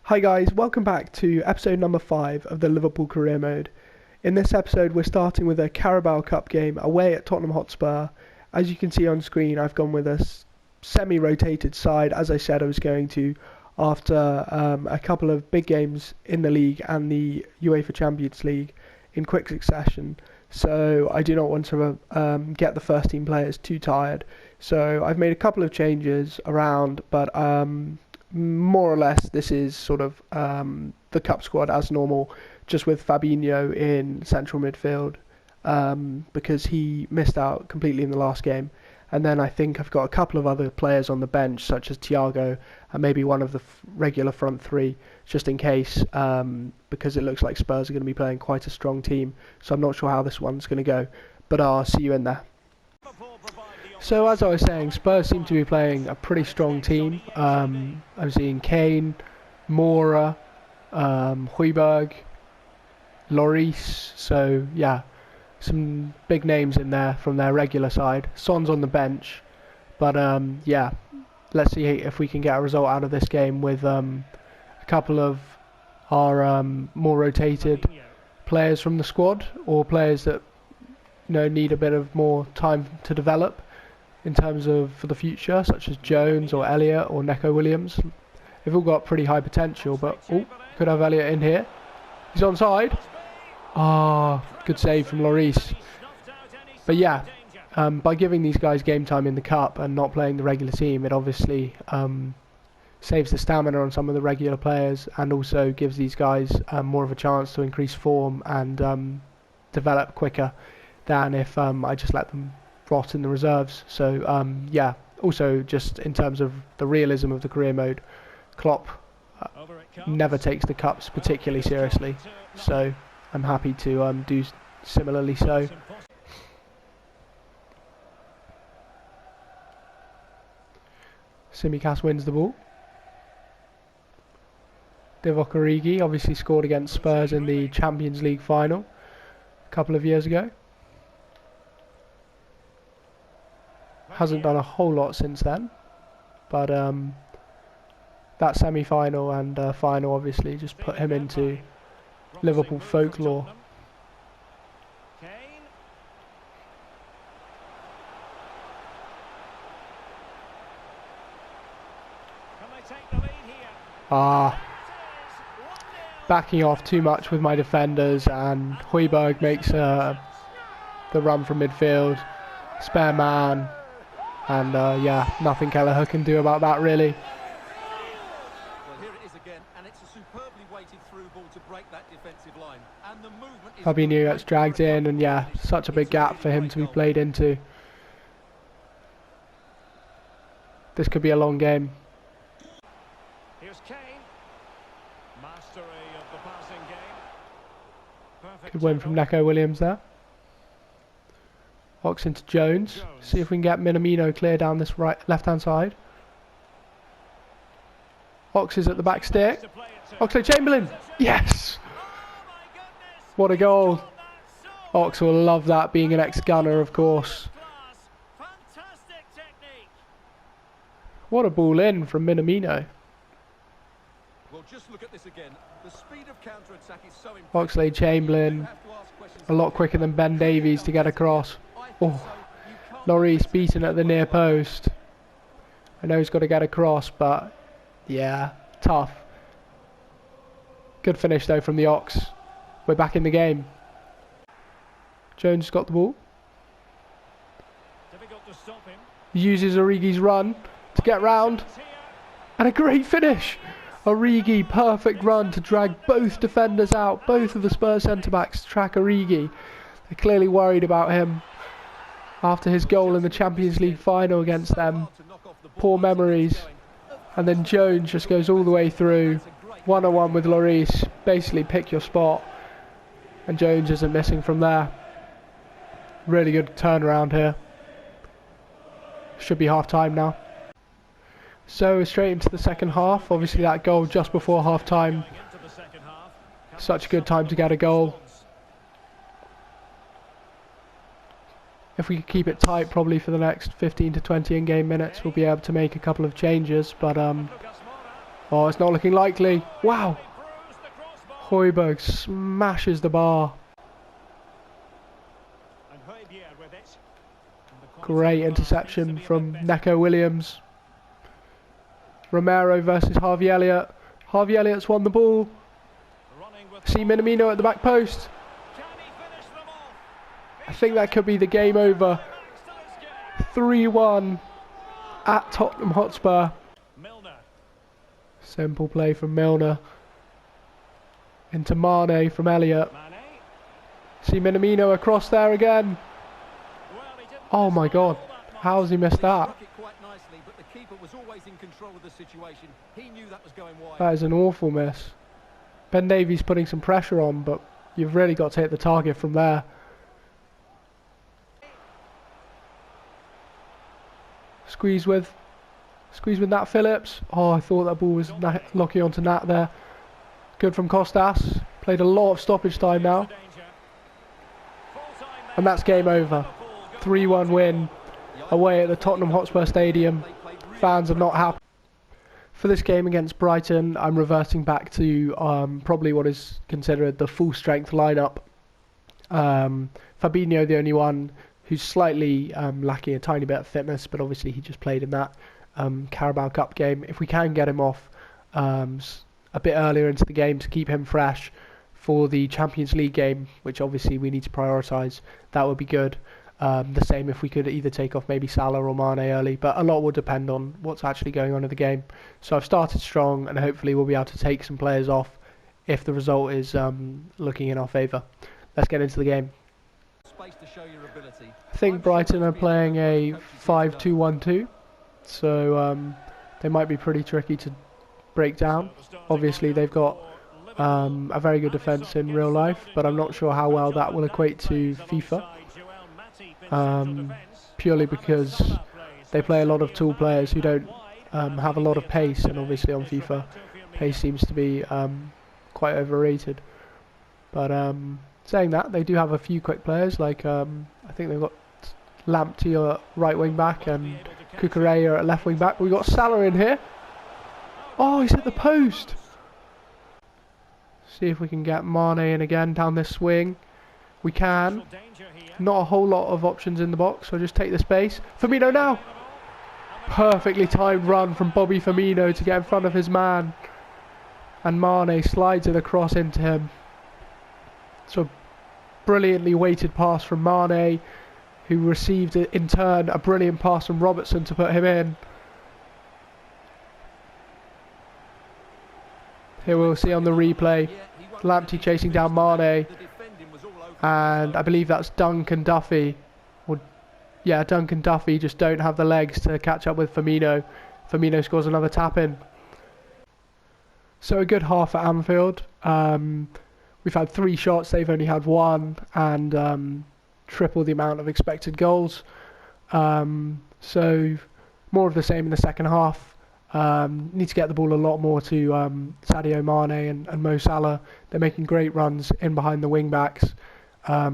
Hi guys, welcome back to episode number 5 of the Liverpool career mode. In this episode we're starting with a Carabao Cup game away at Tottenham Hotspur. As you can see on screen, I've gone with a semi-rotated side, as I said I was going to, after a couple of big games in the league and the UEFA Champions League in quick succession. So I do not want to get the first team players too tired. So I've made a couple of changes around, but more or less this is sort of the cup squad as normal, just with Fabinho in central midfield because he missed out completely in the last game. And then I think I've got a couple of other players on the bench, such as Thiago and maybe one of the regular front three, just in case, because it looks like Spurs are going to be playing quite a strong team. So I'm not sure how this one's going to go, but I'll see you in there. So as I was saying, Spurs seem to be playing a pretty strong team. I'm seeing Kane, Moura, Højbjerg, Lloris. So yeah, some big names in there from their regular side. Son's on the bench, but yeah, let's see if we can get a result out of this game with a couple of our more rotated players from the squad, or players that need a bit of more time to develop in terms of for the future, such as Jones or Elliott or Neco Williams. They've all got pretty high potential, but could have Elliott in here. He's onside. Good save from Lloris. But yeah, by giving these guys game time in the cup and not playing the regular team, it obviously saves the stamina on some of the regular players, and also gives these guys more of a chance to increase form and develop quicker than if I just let them rot in the reserves. So yeah, also just in terms of the realism of the career mode, Klopp never takes the cups particularly seriously, so I'm happy to do similarly so. Tsimikas wins the ball. Divock Origi obviously scored against Spurs in the Champions League final a couple of years ago. Hasn't done a whole lot since then, but that semi-final and final obviously just put him into Liverpool folklore. Backing off too much with my defenders, and Højbjerg makes the run from midfield, spare man. And yeah, nothing Kelleher can do about that really. Well, here it is again, and it's a superbly weighted through ball to break that defensive line. And the movement is Fabinho gets dragged in, and yeah, such a big gap for him to be played into. This could be a long game. Here's Kane. Mastery of the passing game. Good win from Neco Williams there. Ox into Jones. See if we can get Minamino clear down this left-hand side. Ox is at the back stick. Oxlade-Chamberlain. Yes! What a goal. Ox will love that, being an ex-gunner, of course. What a ball in from Minamino. Well, just look at this again. The speed of counter-attack is so impressive. Oxlade-Chamberlain, a lot quicker than Ben Davies to get across. Lloris beaten at the near post. I know he's got to get across, but yeah, tough. Good finish though from the Ox. We're back in the game. Jones got the ball. Difficult to stop him. Uses Origi's run to get round. And a great finish. Origi, perfect run to drag both defenders out. Both of the Spurs centre-backs track Origi. They're clearly worried about him after his goal in the Champions League final against them. Poor memories. And then Jones just goes all the way through, one-on-one with Lloris. Basically pick your spot, and Jones isn't missing from there. Really good turnaround here. Should be half time now. So straight into the second half. Obviously that goal just before half time, such a good time to get a goal. If we could keep it tight, probably for the next 15 to 20 in-game minutes, we'll be able to make a couple of changes. But Oh, it's not looking likely. Wow. Bruised the crossbar. Højbjerg smashes the bar. And Højbjerg with it. And the quality Great of the pass interception needs to be a from bit better. Neco Williams. Romero versus Harvey Elliott. Harvey Elliott's won the ball. Running with See Minamino at the back post. Can he finish them off? I think that could be the game over. Thanks to this game. 3-1 at Tottenham Hotspur. Milner. Simple play from Milner. Into Mane from Elliott. Mane. See Minamino across there again. Well, he didn't Oh miss my the ball god. that much. How's he missed that? Struck it quite nicely, but the keeper was always in control of the situation. He knew that was going wide. That is an awful miss. Ben Davies putting some pressure on, but you've really got to hit the target from there. Squeeze with Nat Phillips. Oh, I thought that ball was locking onto Nat there. Good from Costas. Played a lot of stoppage time now. Danger. Full-time And that's game over. Liverpool go 3-1 win away at the Tottenham Hotspur Stadium. Fans are not happy. For this game against Brighton, I'm reverting back to probably what is considered the full strength lineup. Fabinho, the only one who's slightly lacking a tiny bit of fitness, but obviously he just played in that Carabao Cup game. If we can get him off a bit earlier into the game to keep him fresh for the Champions League game, which obviously we need to prioritise, that would be good. The same if we could either take off maybe Salah or Mane early, but a lot will depend on what's actually going on in the game. So I've started strong, and hopefully we'll be able to take some players off if the result is looking in our favour. Let's get into the game. Space to show your ability. I think Brighton are playing a 5-2-1-2, so they might be pretty tricky to break down. Obviously they've got a very good defence in real life, but I'm not sure how well that will equate to FIFA. Purely because they play a lot of tall players who don't have a lot of pace, and obviously on FIFA pace seems to be quite overrated. But saying that, they do have a few quick players, like I think they've got Lamptey at right wing back and Cucurella at left wing back. We've got Salah in here. Oh, he's hit the post. See if we can get Mane in again down this swing. We can. Not a whole lot of options in the box, so just take the space. Firmino now. Perfectly timed run from Bobby Firmino to get in front of his man. And Mane slides it across into him. So a brilliantly weighted pass from Mane, who received in turn a brilliant pass from Robertson to put him in. Here we'll see on the replay, Lamptey chasing down Mane. And I believe that's Duncan Duffy. Yeah, Duncan Duffy just don't have the legs to catch up with Firmino. Firmino scores another tap in. So a good half at Anfield. We've had 3 shots, they've only had 1, and triple the amount of expected goals. So more of the same in the second half. Need to get the ball a lot more to Sadio Mane and Mo Salah. They're making great runs in behind the wing backs.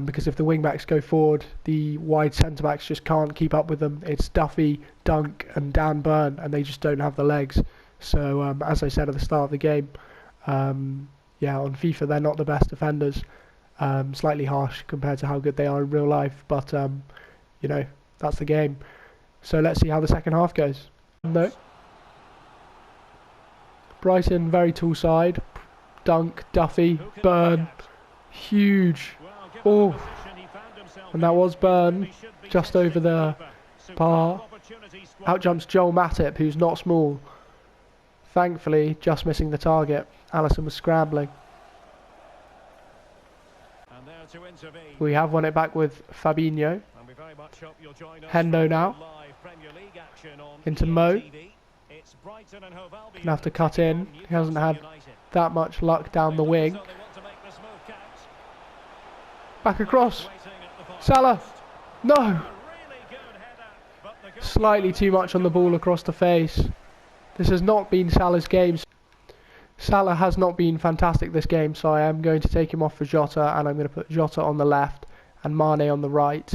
Because if the wing backs go forward, the wide centre backs just can't keep up with them. It's Duffy, Dunk and Dan Burn, and they just don't have the legs. So as I said at the start of the game, yeah, on FIFA they're not the best defenders. Slightly harsh compared to how good they are in real life, but you know, that's the game. So let's see how the second half goes. No. Brighton, very tall side. Dunk, Duffy, Burn, huge. Oh, and that was Burn, just over the bar. Out jumps Joel Matip, who's not small. Thankfully, just missing the target. Alisson was scrambling. We have won it back with Fabinho. Hendo now. Into Mo. Gonna have to cut in. He hasn't had that much luck down the wing. Back across. Salah. No. Slightly too much on the ball across the face. This has not been Salah's game. Salah has not been fantastic this game, so I am going to take him off for Jota, and I'm going to put Jota on the left and Mane on the right.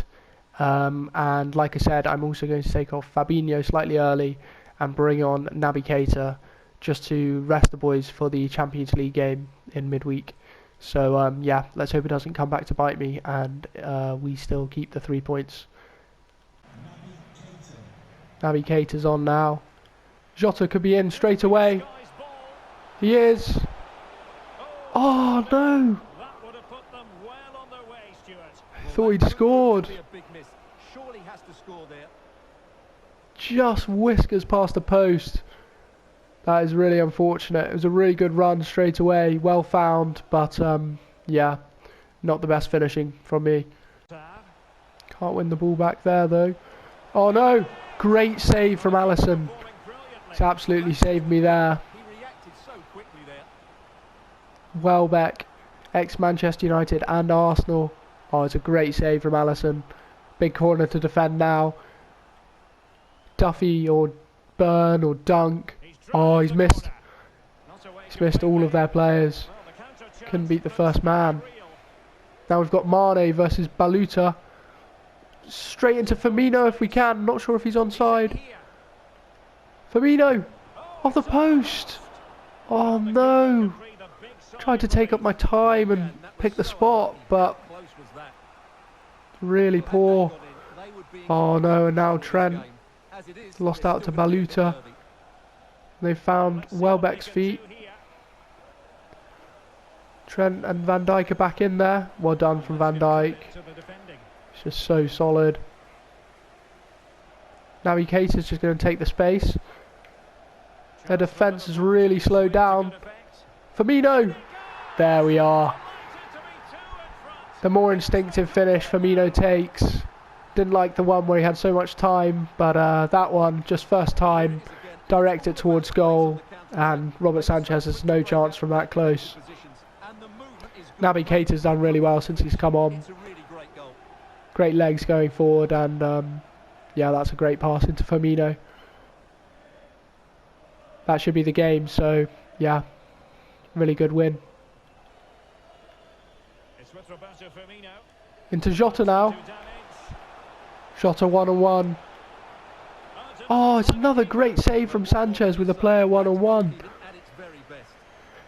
And like I said, I'm also going to take off Fabinho slightly early and bring on Naby Keita just to rest the boys for the Champions League game in midweek. So yeah, let's hope it doesn't come back to bite me, and we still keep the 3 points. Naby Keita's on now. Jota could be in straight away. He is. Oh no! That would have put them well on their way, Stuart. I thought he'd scored. Surely has to score there. Just whiskers past the post. That is really unfortunate. It was a really good run straight away, well found, but yeah, not the best finishing from me. Can't win the ball back there though. Oh no! Great save from Alisson. It's absolutely saved me there. He reacted so quickly there. Welbeck, ex-Manchester United and Arsenal. Oh, it's a great save from Alisson. Big corner to defend now. Duffy or Burn or Dunk. Oh, he's missed. He's missed all of their players. Couldn't beat the first man. Now we've got Mane versus Baluta. Straight into Firmino if we can. Not sure if he's onside. Firmino off the post. Oh no! Tried to take up my time and pick the spot, but really poor. Oh no! And now Trent lost out to Baluta. They found Welbeck's feet. Trent and Van Dijk are back in there. Well done from Van Dijk. It's just so solid. Naby Keita's just going to take the space. Their defence has really slowed down. Firmino! There we are. The more instinctive finish Firmino takes. Didn't like the one where he had so much time, but that one, just first time, direct it towards goal, and Robert Sanchez has no chance from that close. Naby Keita's done really well since he's come on. Great legs going forward, and yeah, that's a great pass into Firmino. That should be the game, so yeah, really good win. Into Jota now. Jota 1-on-1. Oh, it's another great save from Sanchez with a player 1-on-1.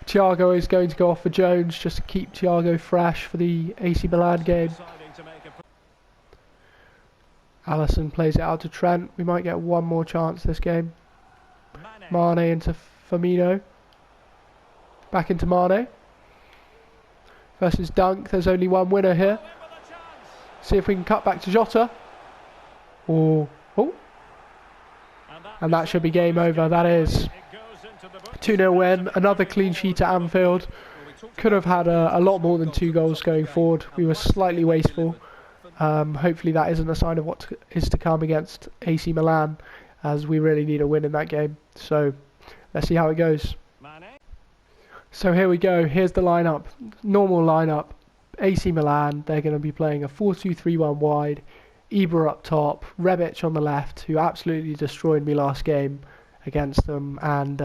Thiago is going to go off for Jones just to keep Thiago fresh for the AC Milan game. Alisson plays it out to Trent. We might get one more chance this game. Mane into Firmino. Back into Mane. Versus Dunk. There's only one winner here. See if we can cut back to Jota. Oh. And that should be game over. That is 2-0 win. Another clean sheet at Anfield. Could have had a lot more than 2 goals going forward. We were slightly wasteful. Hopefully that isn't a sign of what is to come against AC Milan, as we really need a win in that game. So let's see how it goes. So here we go. Here's the lineup. Normal lineup. AC Milan, they're going to be playing a 4-2-3-1 wide. Ibra up top, Rebic on the left, who absolutely destroyed me last game against them, and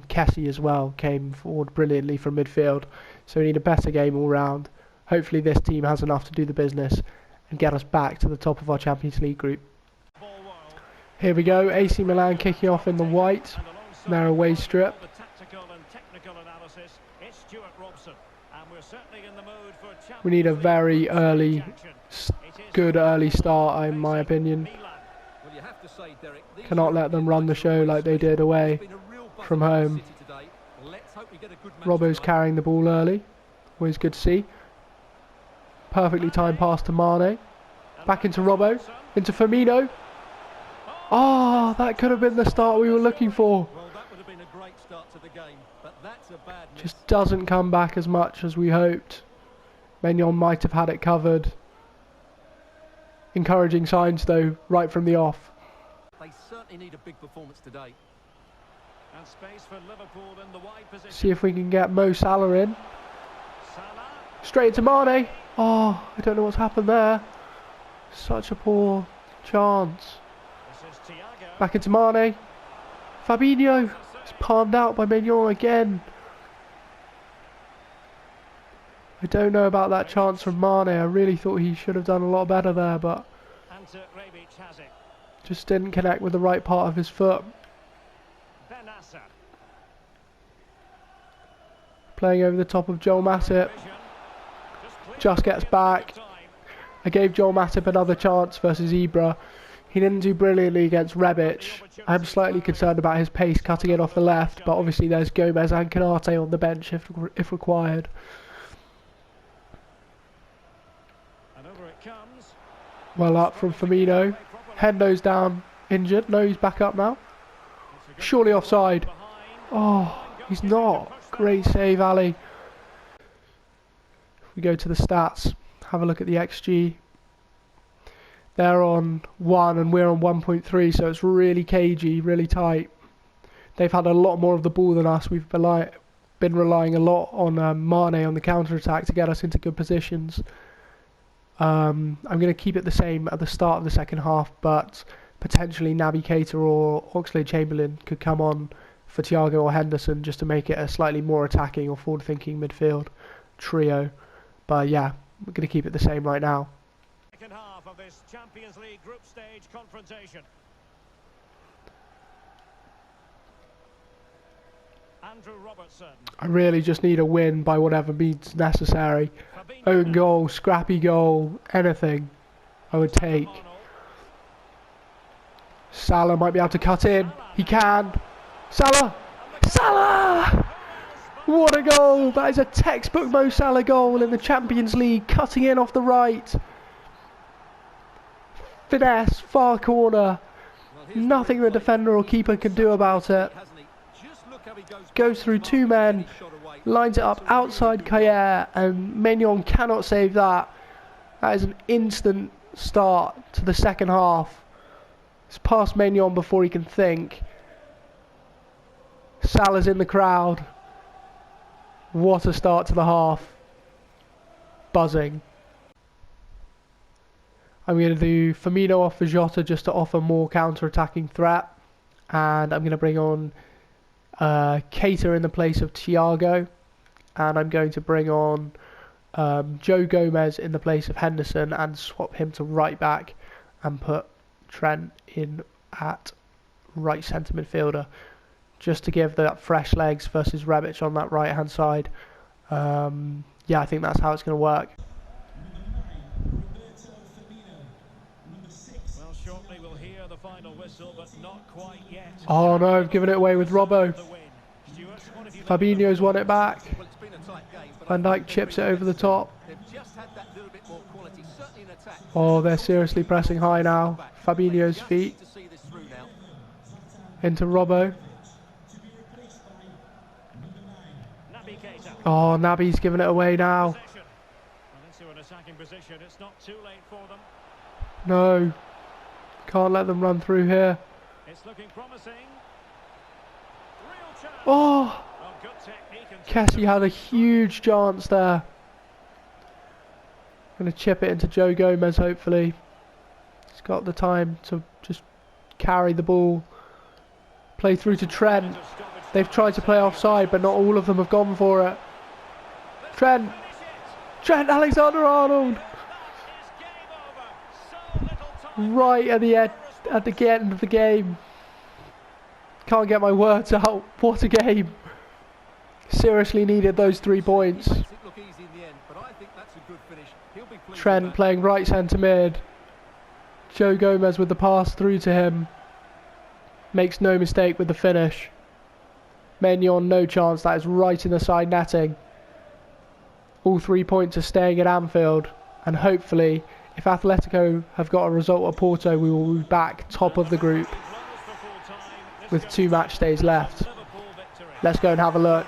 Kessie as well came forward brilliantly from midfield. So we need a better game all round. Hopefully this team has enough to do the business and get us back to the top of our Champions League group. Here we go, AC Milan kicking off in the white, their away strip. We need a very good early start, in my opinion. Cannot let them run the show like they did away from home. Robbo's carrying the ball early, always good to see. Perfectly timed pass to Mane. Back into Robbo, into Firmino. Oh, that could have been the start we were looking for. Just doesn't come back as much as we hoped. Maignan might have had it covered. Encouraging signs though, right from the off. They certainly need a big performance today. And space for Liverpool in the wide position. See if we can get Mo Salah in. Straight into Mane. Oh, I don't know what's happened there. Such a poor chance. Back into Mane. Fabinho. It's palmed out by Maignan again. I don't know about that chance from Mane. I really thought he should have done a lot better there, but just didn't connect with the right part of his foot. Playing over the top of Joel Matip. Just gets back. I gave Joel Matip another chance versus Ibra. He didn't do brilliantly against Rebic. I'm slightly concerned about his pace cutting in off the left, but obviously there's Gomez and Canate on the bench if required. Well up from Firmino. Hendo's down, injured. No, he's back up now. Surely offside. Oh, he's not. Great save, Ali. If we go to the stats, have a look at the XG. They're on 1 and we're on 1.3, so it's really cagey, really tight. They've had a lot more of the ball than us. We've been relying a lot on Mane on the counter-attack to get us into good positions. I'm going to keep it the same at the start of the second half, but potentially Naby Keita or Oxlade-Chamberlain could come on for Thiago or Henderson just to make it a slightly more attacking or forward-thinking midfield trio. But yeah, we're going to keep it the same right now. Second half of this Champions League group stage confrontation. Andrew Robertson. I really just need a win by whatever means necessary. Own goal, scrappy goal, anything I would take. Salah might be able to cut in. He can. Salah! Salah! What a goal! That is a textbook Mo Salah goal in the Champions League. Cutting in off the right. Finesse, far corner. Nothing the defender or keeper can do about it. Goes through two men, lines it up outside Kayer, and Maignan cannot save that. That is an instant start to the second half. It's past Maignan before he can think. Salah's in the crowd. What a start to the half. Buzzing. I'm going to do Firmino off for Jota just to offer more counter-attacking threat. And I'm going to bring on Keita in the place of Thiago, and I'm going to bring on Joe Gomez in the place of Henderson and swap him to right back and put Trent in at right centre midfielder just to give that fresh legs versus Rebic on that right hand side. Yeah, I think that's how it's going to work. Well, shortly we'll hear the final whistle, but not quite yet. Oh no, I've given it away with Robbo. Fabinho's won it back. Van Dijk chips it over the top. Oh, they're seriously pressing high now. Fabinho's feet. Into Robbo. Oh, Naby's giving it away now. No. Can't let them run through here. It's looking promising. Oh! Kessie had a huge chance there. Going to chip it into Joe Gomez, hopefully. He's got the time to just carry the ball. Play through to Trent. They've tried to play offside, but not all of them have gone for it. Trent Alexander-Arnold. Right at the end of the game. Can't get my words out. What a game. Seriously needed those 3 points. Trent playing right centre mid. Joe Gomez with the pass through to him. Makes no mistake with the finish. Maignan, no chance. That is right in the side netting. All 3 points are staying at Anfield. And hopefully, if Atletico have got a result at Porto, we will be back top of the group with 2 match days left. Let's go and have a look.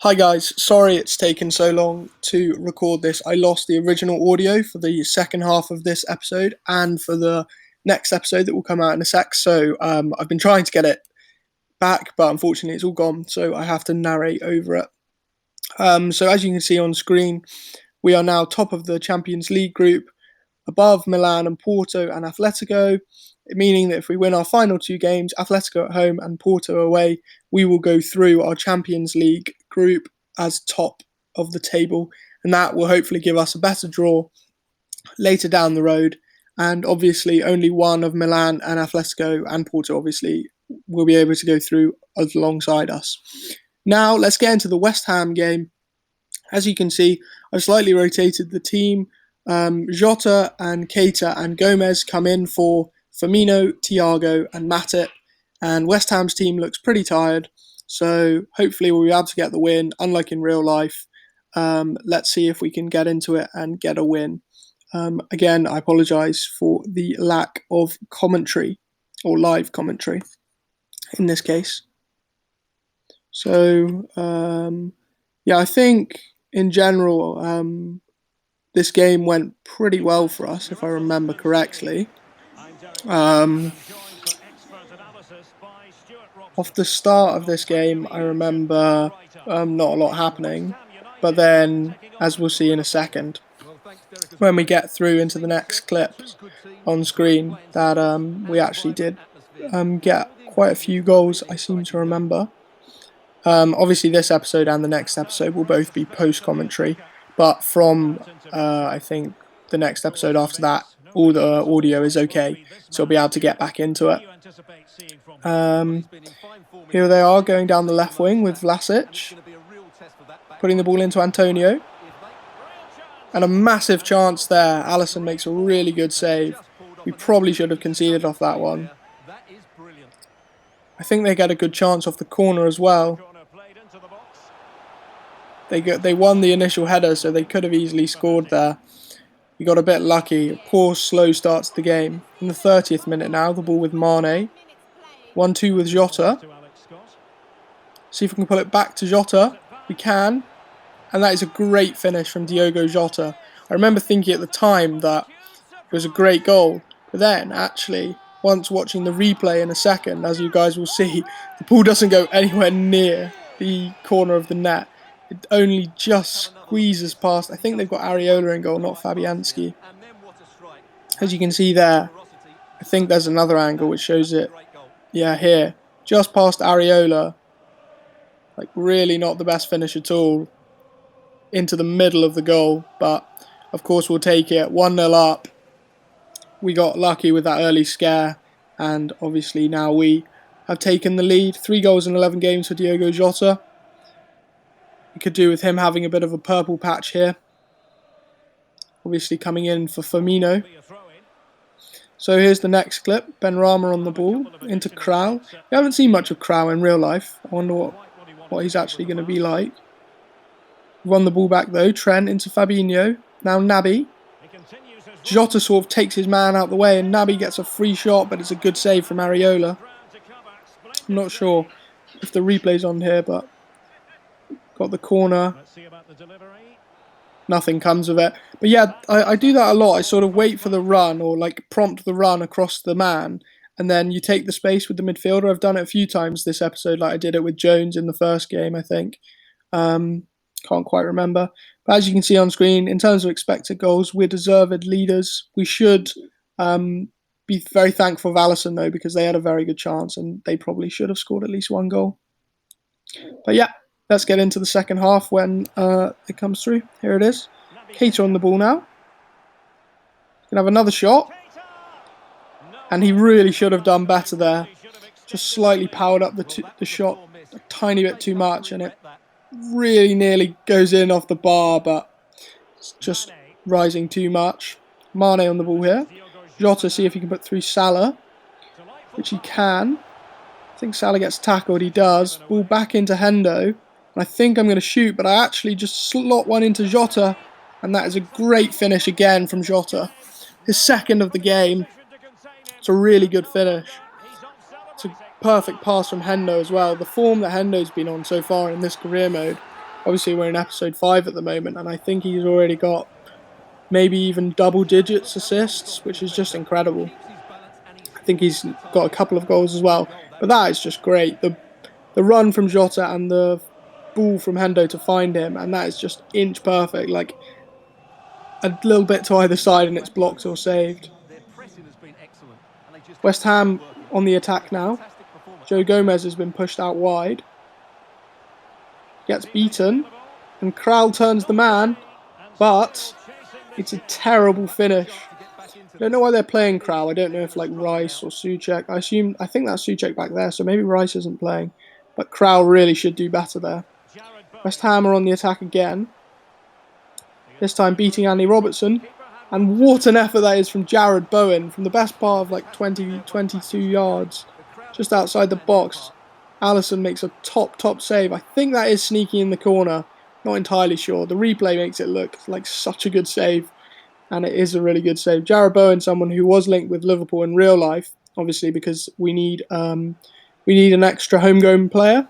Hi guys, sorry it's taken so long to record this. I lost the original audio for the second half of this episode and for the next episode that will come out in a sec. So I've been trying to get it back, but unfortunately it's all gone, so I have to narrate over it. So as you can see on screen, we are now top of the Champions League group, above Milan and Porto and Atletico, meaning that if we win our final 2 games, Atletico at home and Porto away, we will go through our Champions League group as top of the table, and that will hopefully give us a better draw later down the road. And obviously only one of Milan and Atletico and Porto obviously will be able to go through alongside us. Now let's get into the West Ham game. As you can see, I've slightly rotated the team. Jota and Keita and Gomez come in for Firmino, Thiago and Matip. And West Ham's team looks pretty tired. So hopefully we'll be able to get the win, unlike in real life. Let's see if we can get into it and get a win. Again, I apologise for the lack of commentary, or live commentary in this case. So, yeah, I think in general, this game went pretty well for us, if I remember correctly. Off the start of this game, I remember not a lot happening, but then, as we'll see in a second, when we get through into the next clip on screen, that we actually did get quite a few goals, I seem to remember. Obviously, this episode and the next episode will both be post-commentary, but from, I think, the next episode after that, all the audio is okay, so I'll be able to get back into it. Here they are going down the left wing with Vlasic, putting the ball into Antonio. And a massive chance there. Alisson makes a really good save. We probably should have conceded off that one. I think they get a good chance off the corner as well. They won the initial header, so they could have easily scored there. We got a bit lucky. A poor, slow start to the game. In the 30th minute now, the ball with Mane. 1-2 with Jota. See if we can pull it back to Jota. We can. And that is a great finish from Diogo Jota. I remember thinking at the time that it was a great goal. But then, actually, once watching the replay in a second, as you guys will see, the ball doesn't go anywhere near the corner of the net. It only just squeezes past. I think they've got Areola in goal, not Fabianski. As you can see there, I think there's another angle which shows it. Yeah, here. Just past Areola. Like, really not the best finish at all. Into the middle of the goal, but of course we'll take it. 1-0 up. We got lucky with that early scare, and obviously now we have taken the lead. 3 goals in 11 games for Diogo Jota. We could do with him having a bit of a purple patch here. Obviously coming in for Firmino. So here's the next clip. Benrahma on the ball into Krau. We haven't seen much of Krau in real life. I wonder what he's actually going to be like. Won the ball back though. Trent into Fabinho. Now Naby. Jota sort of takes his man out the way and Naby gets a free shot, but it's a good save from Areola. I'm not sure if the replay's on here, but got the corner. Nothing comes of it. But yeah, I do that a lot. I sort of wait for the run or like prompt the run across the man, and then you take the space with the midfielder. I've done it a few times this episode, like I did it with Jones in the first game, I think. Can't quite remember. But as you can see on screen, in terms of expected goals, we're deserved leaders. We should be very thankful of Alisson, though, because they had a very good chance and they probably should have scored at least 1 goal. But yeah, let's get into the second half when it comes through. Here it is. Keita on the ball now. Can have another shot. And he really should have done better there. Just slightly powered up the shot a tiny bit too much, and it really nearly goes in off the bar, but it's just rising too much. Mane on the ball here. Jota, see if he can put through Salah, which he can. I think Salah gets tackled, he does. Ball back into Hendo, and I think I'm going to shoot, but I actually just slot one into Jota, and that is a great finish again from Jota. His second of the game. It's a really good finish. It's a perfect pass from Hendo as well. The form that Hendo's been on so far in this career mode, obviously we're in episode 5 at the moment, and I think he's already got maybe even double digits assists, which is just incredible. I think he's got a couple of goals as well, but that is just great. The run from Jota and the ball from Hendo to find him, and that is just inch perfect, like a little bit to either side and it's blocked or saved. West Ham on the attack now. Joe Gomez has been pushed out wide. Gets beaten. And Krau turns the man. But it's a terrible finish. I don't know why they're playing Krau. I don't know if like Rice or Souček. I think that's Souček back there. So maybe Rice isn't playing. but Krau really should do better there. West Ham are on the attack again. This time beating Andy Robertson. And what an effort that is from Jared Bowen from the best part of like 22 yards. Just outside the box. Alisson makes a top save. I think that is sneaky in the corner. Not entirely sure. The replay makes it look like such a good save. And it is a really good save. Jared Bowen, someone who was linked with Liverpool in real life. Obviously because we need an extra homegrown player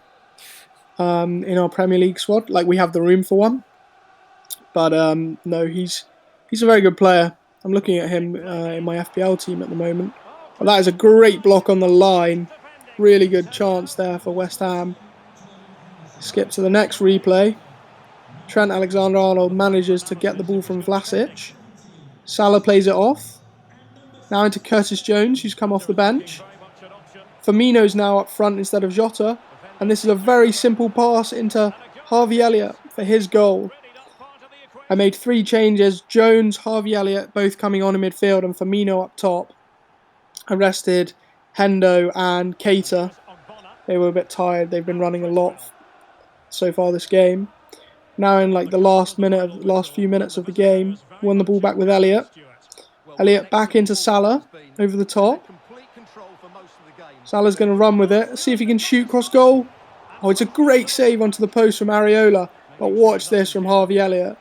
in our Premier League squad. Like we have the room for one. But no, he's a very good player. I'm looking at him in my FPL team at the moment. But that is a great block on the line. Really good chance there for West Ham. Skip to the next replay. Trent Alexander-Arnold manages to get the ball from Vlasic. Salah plays it off. Now into Curtis Jones, who's come off the bench. Firmino's now up front instead of Jota. And this is a very simple pass into Harvey Elliott for his goal. I made 3 changes. Jones, Harvey Elliott, both coming on in midfield, and Firmino up top. I rested Hendo and Keita. They were a bit tired. They've been running a lot so far this game. Now in like the last few minutes of the game, won the ball back with Elliott. Elliott back into Salah over the top. Salah's going to run with it. See if he can shoot cross goal. Oh, it's a great save onto the post from Areola. But watch this from Harvey Elliott.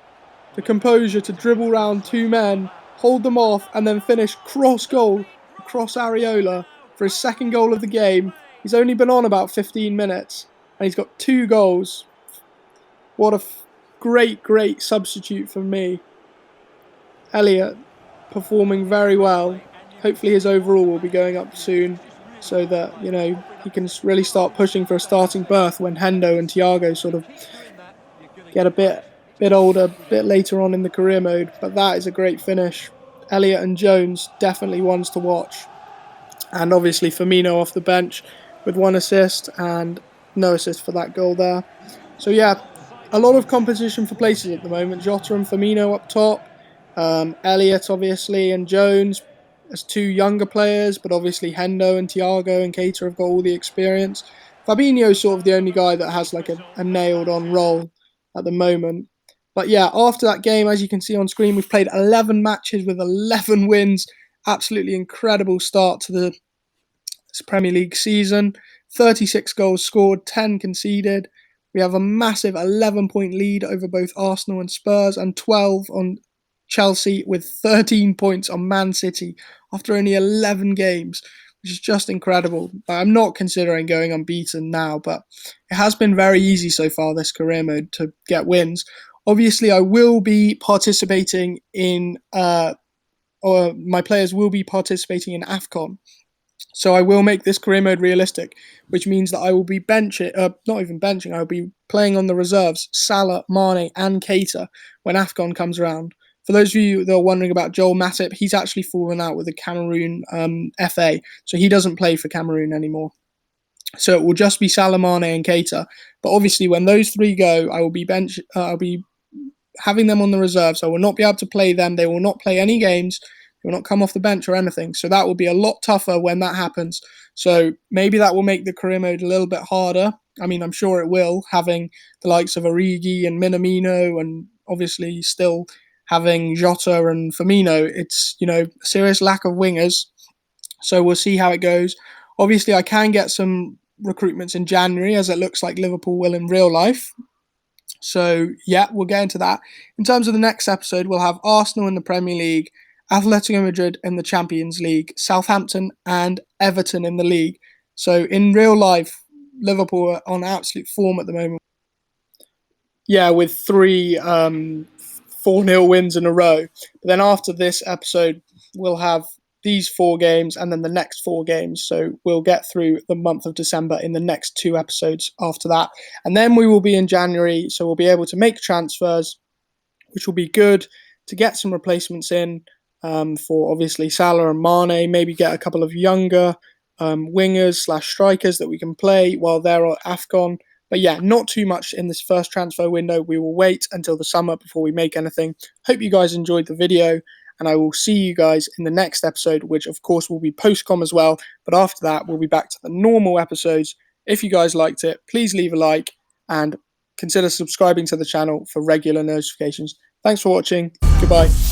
The composure to dribble round 2 men, hold them off, and then finish cross goal across Areola for his second goal of the game. He's only been on about 15 minutes, and he's got 2 goals. What a great substitute for me. Elliott performing very well. Hopefully his overall will be going up soon, so that, you know, he can really start pushing for a starting berth when Hendo and Thiago sort of get a bit older, a bit later on in the career mode. But that is a great finish. Elliott and Jones, definitely ones to watch. And obviously Firmino off the bench with 1 assist and no assist for that goal there. So yeah, a lot of competition for places at the moment. Jota and Firmino up top. Elliott obviously and Jones as 2 younger players, but obviously Hendo and Thiago and Keita have got all the experience. Fabinho's sort of the only guy that has like a nailed on role at the moment. But yeah, after that game, as you can see on screen, we've played 11 matches with 11 wins. Absolutely incredible start to this Premier League season. 36 goals scored, 10 conceded. We have a massive 11-point lead over both Arsenal and Spurs, and 12 on Chelsea, with 13 points on Man City after only 11 games, which is just incredible. I'm not considering going unbeaten now, but it has been very easy so far this career mode to get wins. Obviously, I will be participating in, or my players will be participating in AFCON. So I will make this career mode realistic, which means that I will be I'll be playing on the reserves, Salah, Mane and Keita when AFCON comes around. For those of you that are wondering about Joel Matip, he's actually fallen out with the Cameroon FA, so he doesn't play for Cameroon anymore. So it will just be Salah, Mane and Keita. But obviously when those 3 go, I will be having them on the reserves. I will not be able to play them. They will not play any games. They will not come off the bench or anything. So that will be a lot tougher when that happens. So maybe that will make the career mode a little bit harder. I mean, I'm sure it will, having the likes of Origi and Minamino, and obviously still having Jota and Firmino. It's, you know, a serious lack of wingers. So we'll see how it goes. Obviously, I can get some recruitments in January, as it looks like Liverpool will in real life. So, yeah, we'll get into that. In terms of the next episode, we'll have Arsenal in the Premier League, Atletico Madrid in the Champions League, Southampton and Everton in the league. So, in real life, Liverpool are on absolute form at the moment. Yeah, with 3 4-0 wins in a row. But then after this episode, we'll have these 4 games and then the next 4 games. So we'll get through the month of December in the next 2 episodes after that. And then we will be in January, so we'll be able to make transfers, which will be good to get some replacements in for obviously Salah and Mane, maybe get a couple of younger wingers/strikers that we can play while they're at AFCON. But yeah, not too much in this first transfer window. We will wait until the summer before we make anything. Hope you guys enjoyed the video, and I will see you guys in the next episode, which of course will be post-com as well. But after that, we'll be back to the normal episodes If you guys liked it, please leave a like and consider subscribing to the channel for regular notifications. Thanks for watching. Goodbye.